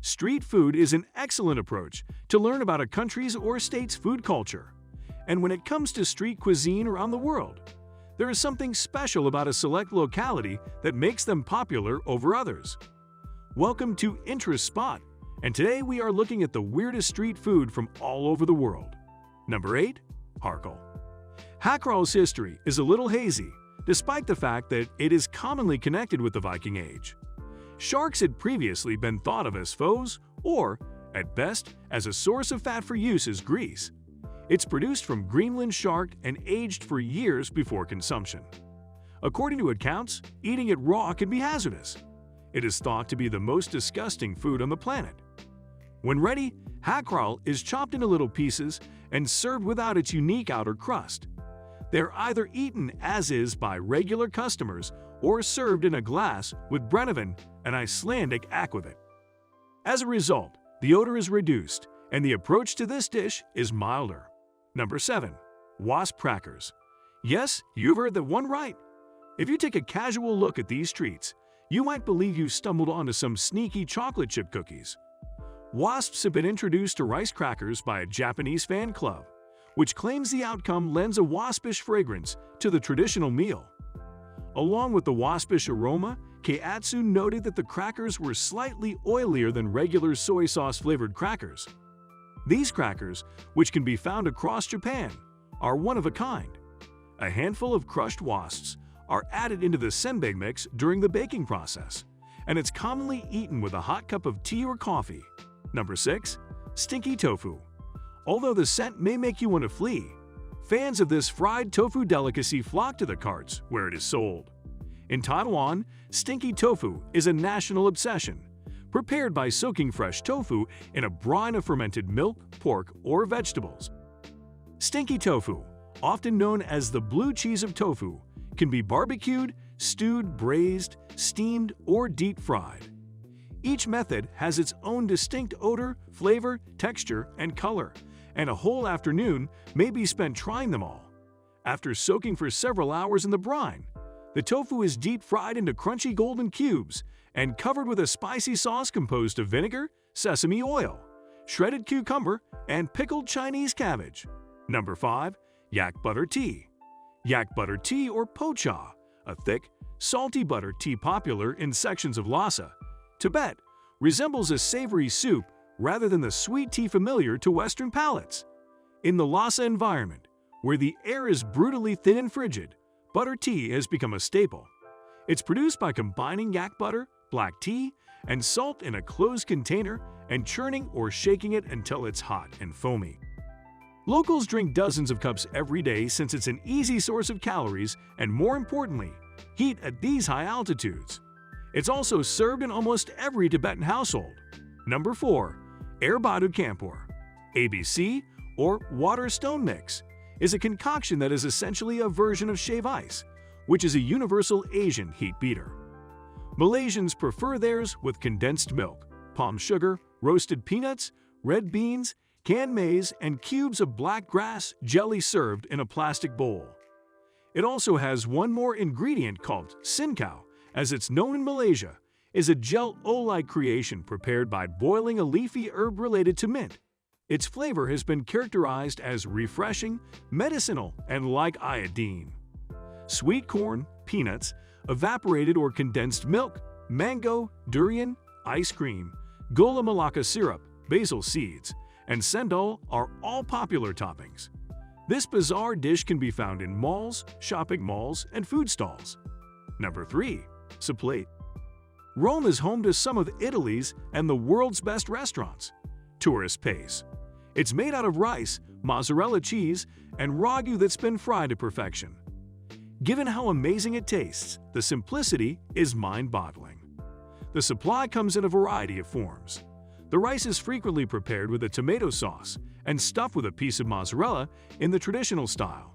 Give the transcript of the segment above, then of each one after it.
Street food is an excellent approach to learn about a country's or state's food culture. And when it comes to street cuisine around the world, there is something special about a select locality that makes them popular over others. Welcome to Interest Spot, and today we are looking at the weirdest street food from all over the world. Number 8. Parkel. Hakrall's history is a little hazy, despite the fact that it is commonly connected with the Viking Age. Sharks had previously been thought of as foes or, at best, as a source of fat for use as grease. It's produced from Greenland shark and aged for years before consumption. According to accounts, eating it raw can be hazardous. It is thought to be the most disgusting food on the planet. When ready, hakrall is chopped into little pieces and served without its unique outer crust. They're either eaten as is by regular customers or served in a glass with Brennivin, an Icelandic aquavit. As a result, the odor is reduced, and the approach to this dish is milder. Number 7. Wasp crackers. Yes, you've heard that one right. If you take a casual look at these treats, you might believe you stumbled onto some sneaky chocolate chip cookies. Wasps have been introduced to rice crackers by a Japanese fan club, which claims the outcome lends a waspish fragrance to the traditional meal. Along with the waspish aroma, Keiatsu noted that the crackers were slightly oilier than regular soy sauce-flavored crackers. These crackers, which can be found across Japan, are one of a kind. A handful of crushed wasps are added into the senbei mix during the baking process, and it's commonly eaten with a hot cup of tea or coffee. Number 6. Stinky tofu. Although the scent may make you want to flee, fans of this fried tofu delicacy flock to the carts where it is sold. In Taiwan, stinky tofu is a national obsession, prepared by soaking fresh tofu in a brine of fermented milk, pork, or vegetables. Stinky tofu, often known as the blue cheese of tofu, can be barbecued, stewed, braised, steamed, or deep-fried. Each method has its own distinct odor, flavor, texture, and color, and a whole afternoon may be spent trying them all. After soaking for several hours in the brine, the tofu is deep-fried into crunchy golden cubes and covered with a spicy sauce composed of vinegar, sesame oil, shredded cucumber, and pickled Chinese cabbage. Number 5. Yak butter tea. Yak butter tea or pocha, a thick, salty butter tea popular in sections of Lhasa, Tibet, resembles a savory soup rather than the sweet tea familiar to Western palates. In the Lhasa environment, where the air is brutally thin and frigid, butter tea has become a staple. It's produced by combining yak butter, black tea, and salt in a closed container and churning or shaking it until it's hot and foamy. Locals drink dozens of cups every day since it's an easy source of calories and, more importantly, heat at these high altitudes. It's also served in almost every Tibetan household. Number 4. Air Badu Campur. ABC, or water stone mix, is a concoction that is essentially a version of shave ice, which is a universal Asian heat beater. Malaysians prefer theirs with condensed milk, palm sugar, roasted peanuts, red beans, canned maize, and cubes of black grass jelly served in a plastic bowl. It also has one more ingredient called sinkau, as it's known in Malaysia, is a gel-o-like creation prepared by boiling a leafy herb related to mint. Its flavor has been characterized as refreshing, medicinal, and like iodine. Sweet corn, peanuts, evaporated or condensed milk, mango, durian, ice cream, gula melaka syrup, basil seeds, and sendal are all popular toppings. This bizarre dish can be found in malls, shopping malls, and food stalls. Number 3. Suplate. Rome is home to some of Italy's and the world's best restaurants. Tourist pays. It's made out of rice, mozzarella cheese, and ragu that's been fried to perfection. Given how amazing it tastes, the simplicity is mind-boggling. The supply comes in a variety of forms. The rice is frequently prepared with a tomato sauce and stuffed with a piece of mozzarella in the traditional style.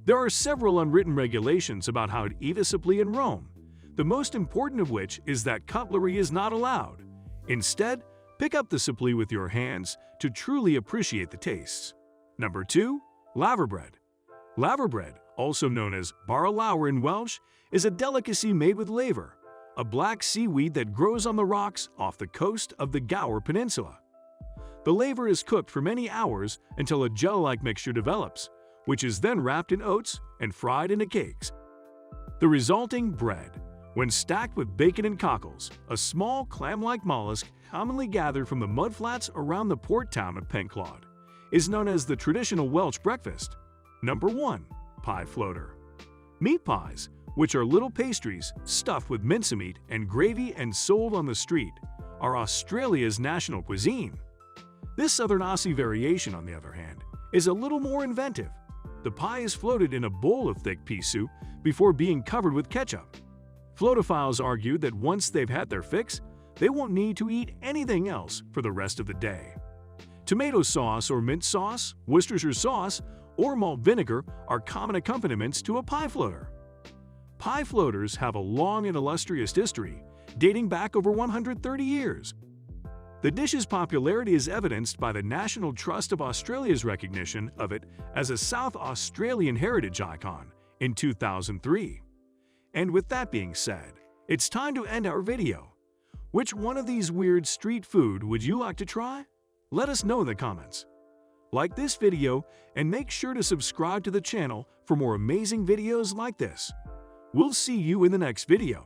There are several unwritten regulations about how to eat a supli in Rome, the most important of which is that cutlery is not allowed. Instead, pick up the supli with your hands to truly appreciate the tastes. Number 2. Laverbread. Laverbread, also known as barra lawer in Welsh, is a delicacy made with laver, a black seaweed that grows on the rocks off the coast of the Gower Peninsula. The laver is cooked for many hours until a gel-like mixture develops, which is then wrapped in oats and fried into cakes. The resulting bread, when stacked with bacon and cockles, a small clam-like mollusk commonly gathered from the mudflats around the port town of Penclawd, is known as the traditional Welsh breakfast. Number 1. Pie floater. Meat pies, which are little pastries stuffed with mincemeat and gravy and sold on the street, are Australia's national cuisine. This Southern Aussie variation, on the other hand, is a little more inventive. The pie is floated in a bowl of thick pea soup before being covered with ketchup. Floatophiles argue that once they've had their fix, they won't need to eat anything else for the rest of the day. Tomato sauce or mint sauce, Worcestershire sauce, or malt vinegar are common accompaniments to a pie floater. Pie floaters have a long and illustrious history, dating back over 130 years. The dish's popularity is evidenced by the National Trust of Australia's recognition of it as a South Australian heritage icon in 2003. And with that being said, it's time to end our video. Which one of these weird street food would you like to try? Let us know in the comments. Like this video and make sure to subscribe to the channel for more amazing videos like this. We'll see you in the next video.